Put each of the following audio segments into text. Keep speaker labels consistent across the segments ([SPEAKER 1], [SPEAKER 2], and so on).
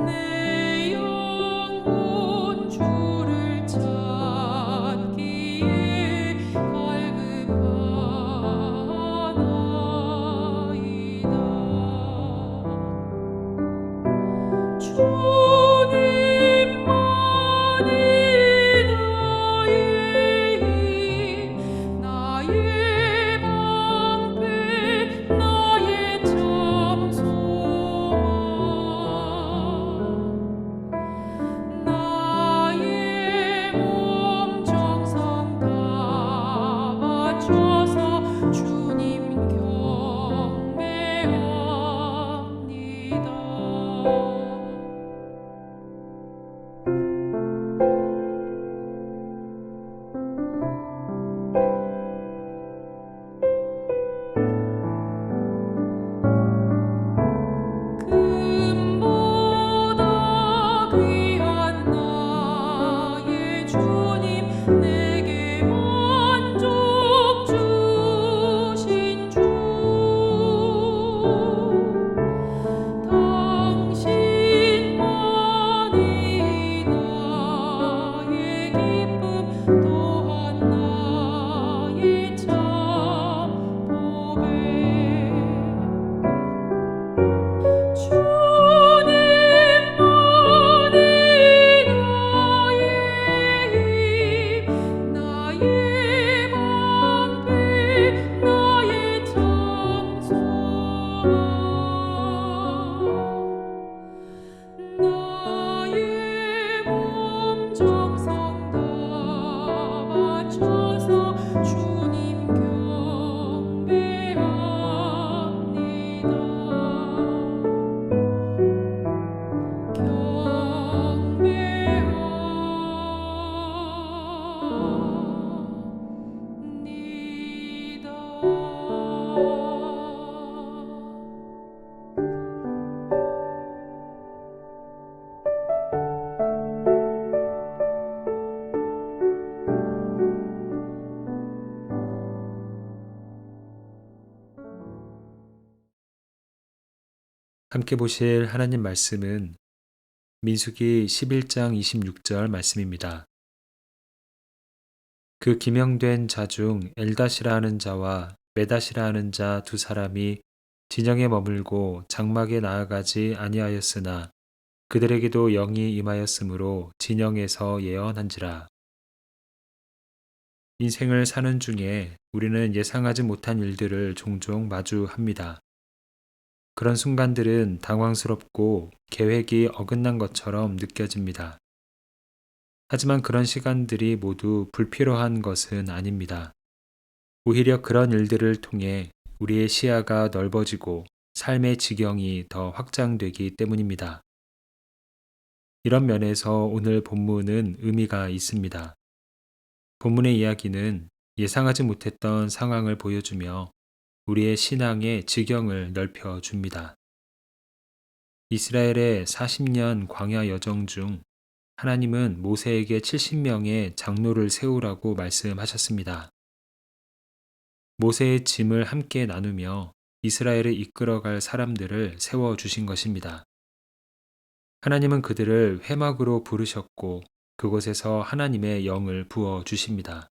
[SPEAKER 1] 내 영혼 주를 찾기에 갈급하나이다. 주님만이 나의 힘, 나의 방패, 나의 참 소망. 나의 몸 정성 다 바쳐서 주님 경배합니다. 금보다 귀한 나의 주님, 내게 만족 주신 주. 당신만이 나의 기쁨, 또한 나의 참 보배. 주님만이 나의 힘, 나의 방패, 나의 참 소망. 나의 몸 정성 다 바쳐서 주님 경배합니다.
[SPEAKER 2] 함께 보실 하나님 말씀은 민수기 11장 26절 말씀입니다. 그 기명된 자 중 엘닷이라 하는 자와 메닷이라 하는 자 두 사람이 진영에 머물고 장막에 나아가지 아니하였으나 그들에게도 영이 임하였으므로 진영에서 예언한지라. 인생을 사는 중에 우리는 예상하지 못한 일들을 종종 마주합니다. 그런 순간들은 당황스럽고 계획이 어긋난 것처럼 느껴집니다. 하지만 그런 시간들이 모두 불필요한 것은 아닙니다. 오히려 그런 일들을 통해 우리의 시야가 넓어지고 삶의 지경이 더 확장되기 때문입니다. 이런 면에서 오늘 본문은 의미가 있습니다. 본문의 이야기는 예상하지 못했던 상황을 보여주며 우리의 신앙의 지경을 넓혀줍니다. 이스라엘의 40년 광야 여정 중 하나님은 모세에게 70명의 장로를 세우라고 말씀하셨습니다. 모세의 짐을 함께 나누며 이스라엘을 이끌어갈 사람들을 세워주신 것입니다. 하나님은 그들을 회막으로 부르셨고 그곳에서 하나님의 영을 부어주십니다.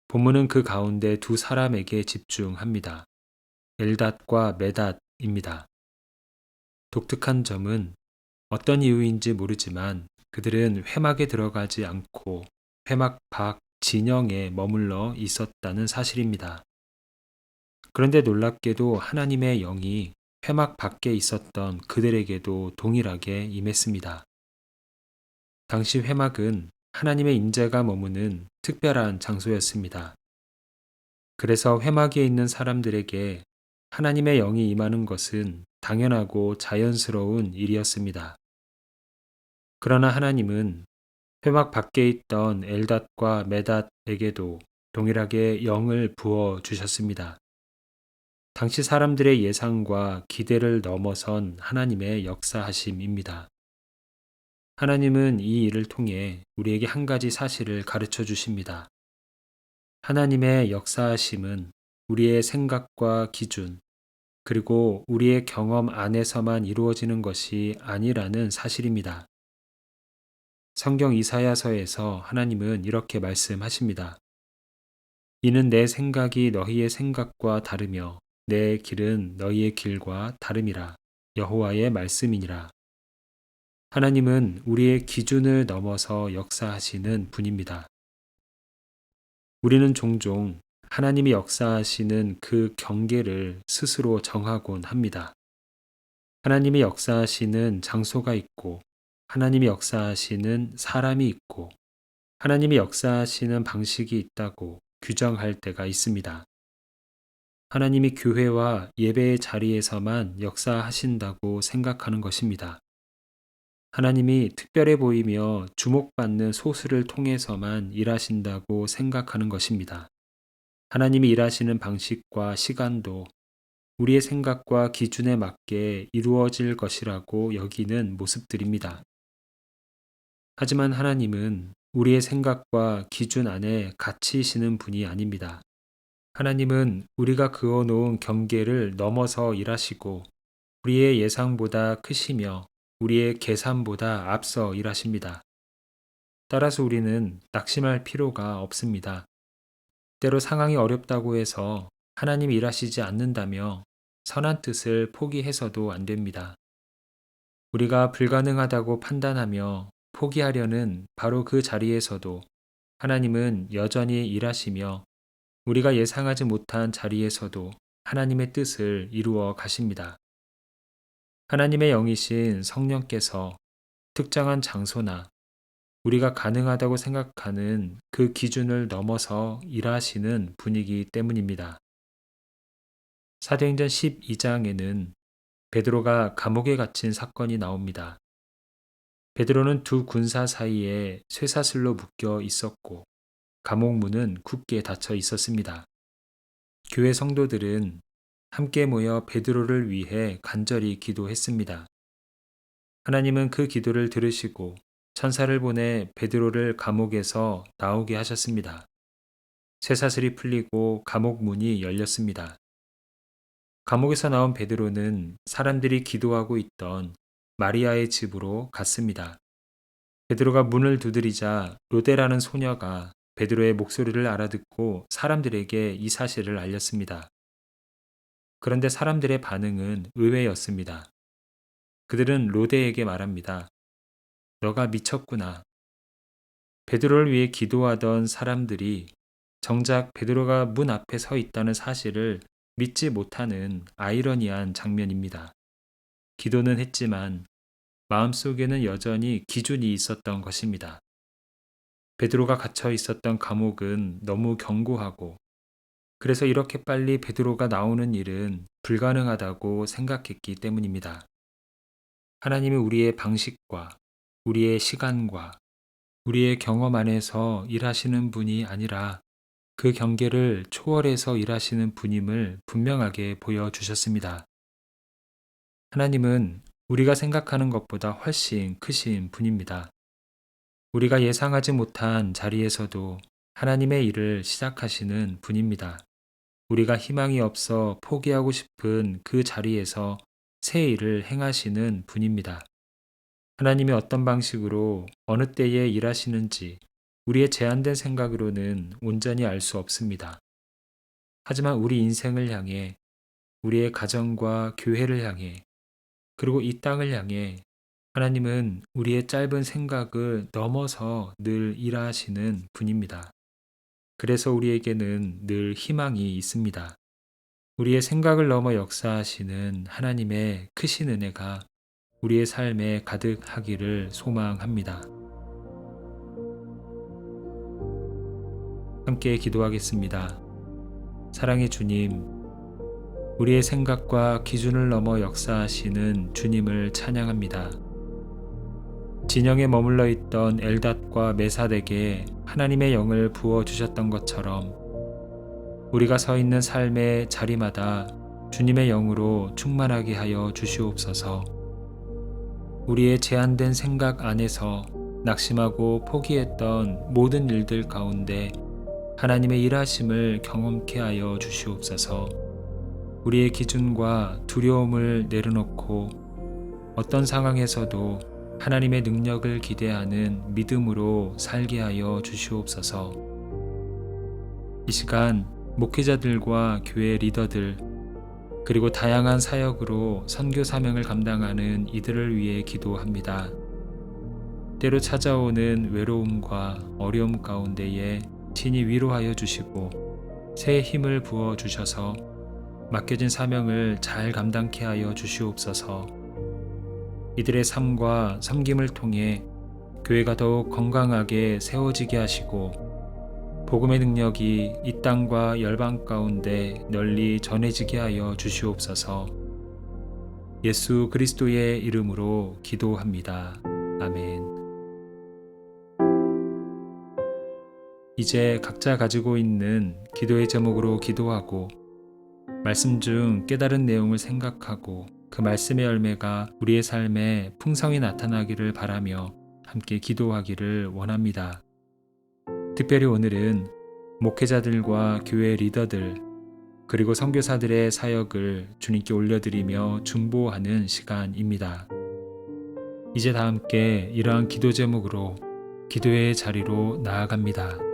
[SPEAKER 2] 본문은 그 가운데 두 사람에게 집중합니다. 엘닷과 메닷입니다. 독특한 점은 어떤 이유인지 모르지만 그들은 회막에 들어가지 않고 회막 밖 진영에 머물러 있었다는 사실입니다. 그런데 놀랍게도 하나님의 영이 회막 밖에 있었던 그들에게도 동일하게 임했습니다. 당시 회막은 하나님의 임재가 머무는 특별한 장소였습니다. 그래서 회막에 있는 사람들에게 하나님의 영이 임하는 것은 당연하고 자연스러운 일이었습니다. 그러나 하나님은 회막 밖에 있던 엘닷과 메닷에게도 동일하게 영을 부어 주셨습니다. 당시 사람들의 예상과 기대를 넘어선 하나님의 역사하심입니다. 하나님은 이 일을 통해 우리에게 한 가지 사실을 가르쳐 주십니다. 하나님의 역사하심은 우리의 생각과 기준, 그리고 우리의 경험 안에서만 이루어지는 것이 아니라는 사실입니다. 성경 이사야서에서 하나님은 이렇게 말씀하십니다. 이는 내 생각이 너희의 생각과 다르며 내 길은 너희의 길과 다름이라. 여호와의 말씀이니라. 하나님은 우리의 기준을 넘어서 역사하시는 분입니다. 우리는 종종 하나님이 역사하시는 그 경계를 스스로 정하곤 합니다. 하나님이 역사하시는 장소가 있고, 하나님이 역사하시는 사람이 있고, 하나님이 역사하시는 방식이 있다고 규정할 때가 있습니다. 하나님이 교회와 예배의 자리에서만 역사하신다고 생각하는 것입니다. 하나님이 특별해 보이며 주목받는 소수를 통해서만 일하신다고 생각하는 것입니다. 하나님이 일하시는 방식과 시간도 우리의 생각과 기준에 맞게 이루어질 것이라고 여기는 모습들입니다. 하지만 하나님은 우리의 생각과 기준 안에 갇히시는 분이 아닙니다. 하나님은 우리가 그어놓은 경계를 넘어서 일하시고 우리의 예상보다 크시며 우리의 계산보다 앞서 일하십니다. 따라서 우리는 낙심할 필요가 없습니다. 때로 상황이 어렵다고 해서 하나님이 일하시지 않는다며 선한 뜻을 포기해서도 안 됩니다. 우리가 불가능하다고 판단하며 포기하려는 바로 그 자리에서도 하나님은 여전히 일하시며 우리가 예상하지 못한 자리에서도 하나님의 뜻을 이루어 가십니다. 하나님의 영이신 성령께서 특정한 장소나 우리가 가능하다고 생각하는 그 기준을 넘어서 일하시는 분이기 때문입니다. 사도행전 12장에는 베드로가 감옥에 갇힌 사건이 나옵니다. 베드로는 두 군사 사이에 쇠사슬로 묶여 있었고 감옥 문은 굳게 닫혀 있었습니다. 교회 성도들은 함께 모여 베드로를 위해 간절히 기도했습니다. 하나님은 그 기도를 들으시고 천사를 보내 베드로를 감옥에서 나오게 하셨습니다. 쇠사슬이 풀리고 감옥 문이 열렸습니다. 감옥에서 나온 베드로는 사람들이 기도하고 있던 마리아의 집으로 갔습니다. 베드로가 문을 두드리자 로데라는 소녀가 베드로의 목소리를 알아듣고 사람들에게 이 사실을 알렸습니다. 그런데 사람들의 반응은 의외였습니다. 그들은 로데에게 말합니다. 너가 미쳤구나. 베드로를 위해 기도하던 사람들이 정작 베드로가 문 앞에 서 있다는 사실을 믿지 못하는 아이러니한 장면입니다. 기도는 했지만 마음속에는 여전히 기준이 있었던 것입니다. 베드로가 갇혀 있었던 감옥은 너무 견고하고 그래서 이렇게 빨리 베드로가 나오는 일은 불가능하다고 생각했기 때문입니다. 하나님이 우리의 방식과 우리의 시간과 우리의 경험 안에서 일하시는 분이 아니라 그 경계를 초월해서 일하시는 분임을 분명하게 보여주셨습니다. 하나님은 우리가 생각하는 것보다 훨씬 크신 분입니다. 우리가 예상하지 못한 자리에서도 하나님의 일을 시작하시는 분입니다. 우리가 희망이 없어 포기하고 싶은 그 자리에서 새 일을 행하시는 분입니다. 하나님이 어떤 방식으로 어느 때에 일하시는지 우리의 제한된 생각으로는 온전히 알 수 없습니다. 하지만 우리 인생을 향해, 우리의 가정과 교회를 향해, 그리고 이 땅을 향해 하나님은 우리의 짧은 생각을 넘어서 늘 일하시는 분입니다. 그래서 우리에게는 늘 희망이 있습니다. 우리의 생각을 넘어 역사하시는 하나님의 크신 은혜가 우리의 삶에 가득하기를 소망합니다. 함께 기도하겠습니다. 사랑의 주님, 우리의 생각과 기준을 넘어 역사하시는 주님을 찬양합니다. 진영에 머물러 있던 엘닷과 메사덱에 하나님의 영을 부어주셨던 것처럼 우리가 서 있는 삶의 자리마다 주님의 영으로 충만하게 하여 주시옵소서. 우리의 제한된 생각 안에서 낙심하고 포기했던 모든 일들 가운데 하나님의 일하심을 경험케 하여 주시옵소서. 우리의 기준과 두려움을 내려놓고 어떤 상황에서도 하나님의 능력을 기대하는 믿음으로 살게 하여 주시옵소서. 이 시간 목회자들과 교회 리더들 그리고 다양한 사역으로 선교 사명을 감당하는 이들을 위해 기도합니다. 때로 찾아오는 외로움과 어려움 가운데에 친히 위로하여 주시고 새 힘을 부어 주셔서 맡겨진 사명을 잘 감당케 하여 주시옵소서. 이들의 삶과 섬김을 통해 교회가 더욱 건강하게 세워지게 하시고 복음의 능력이 이 땅과 열방 가운데 널리 전해지게 하여 주시옵소서. 예수 그리스도의 이름으로 기도합니다. 아멘. 이제 각자 가지고 있는 기도의 제목으로 기도하고 말씀 중 깨달은 내용을 생각하고 그 말씀의 열매가 우리의 삶에 풍성히 나타나기를 바라며 함께 기도하기를 원합니다. 특별히 오늘은 목회자들과 교회 리더들 그리고 선교사들의 사역을 주님께 올려드리며 중보하는 시간입니다. 이제 다 함께 이러한 기도 제목으로 기도의 자리로 나아갑니다.